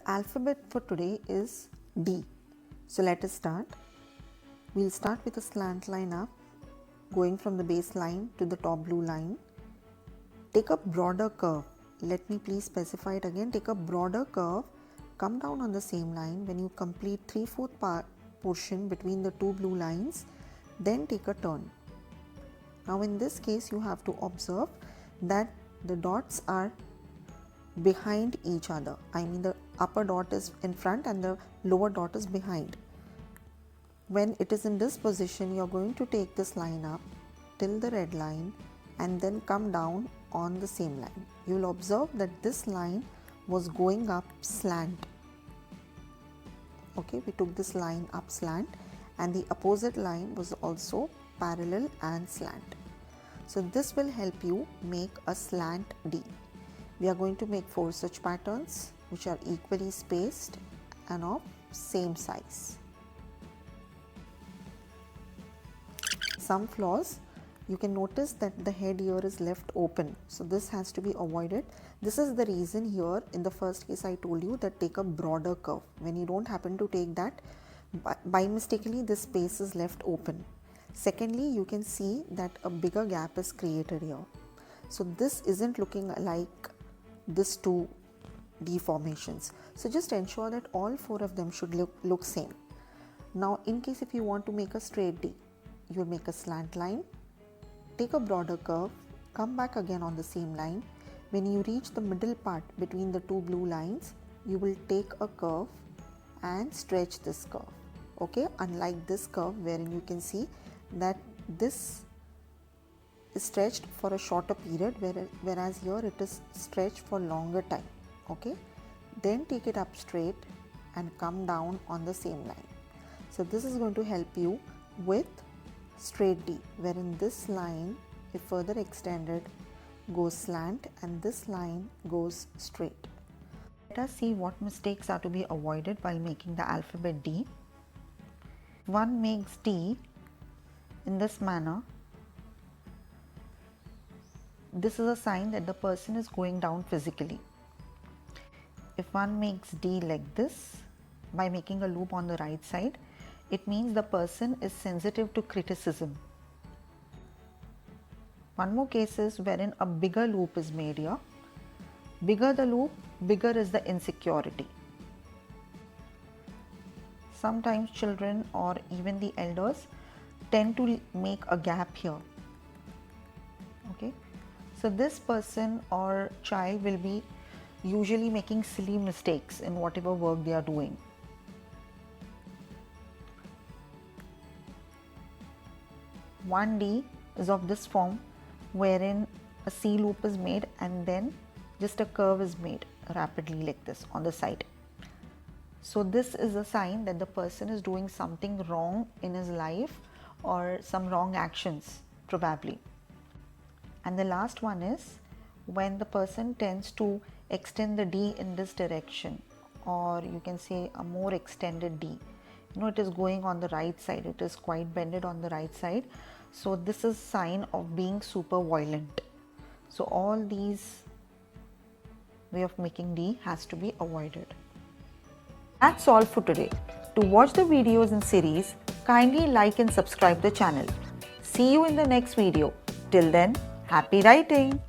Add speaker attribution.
Speaker 1: alphabet for today is D. So let us start. We'll start with a slant line up, going from the base line to the top blue line. Take a broader curve. Let me please specify it again. Take a broader curve, come down on the same line. When you complete 3/4 portion between the two blue lines, then take a turn. Now in this case you have to observe that the dots are behind each other. I mean the upper dot is in front and the lower dot is behind. When it is in this position, you are going to take this line up till the red line and then come down on the same line. You will observe that this line was going up slant. Okay, we took this line up slant and the opposite line was also parallel and slant. So this will help you make a slant D. We are going to make 4 such patterns which are equally spaced and of same size. Some flaws, you can notice that the head here is left open, so this has to be avoided. This is the reason here in the first case I told you that take a broader curve. When you don't happen to take that, by mistakenly this space is left open. Secondly, you can see that a bigger gap is created here. So this isn't looking like this two deformations. So just ensure that all 4 of them should look same. Now in case if you want to make a straight D, you will make a slant line, take a broader curve, come back again on the same line. When you reach the middle part between the two blue lines, you will take a curve and stretch this curve. Okay, unlike this curve wherein you can see that this is stretched for a shorter period, whereas here it is stretched for longer time. Okay, then take it up straight and come down on the same line. So this is going to help you with straight D, wherein this line, if further extended, goes slant and this line goes straight. Let us see what mistakes are to be avoided while making the alphabet D. One makes D in this manner. This is a sign that the person is going down physically. If one makes D like this, by making a loop on the right side, it means the person is sensitive to criticism. One more case is wherein a bigger loop is made here. Bigger the loop, bigger is the insecurity. Sometimes children or even the elders tend to make a gap here. Okay, so this person or child will be usually making silly mistakes in whatever work they are doing. One D is of this form wherein a C loop is made and then just a curve is made rapidly like this on the side. So this is a sign that the person is doing something wrong in his life or some wrong actions probably. And the last one is when the person tends to extend the D in this direction, or you can say a more extended D. You know, it is going on the right side, it is quite bended on the right side. So this is sign of being super violent. So all these way of making D has to be avoided. That's all for today. To watch the videos in series, kindly like and subscribe the channel. See you in the next video. Till then, happy writing!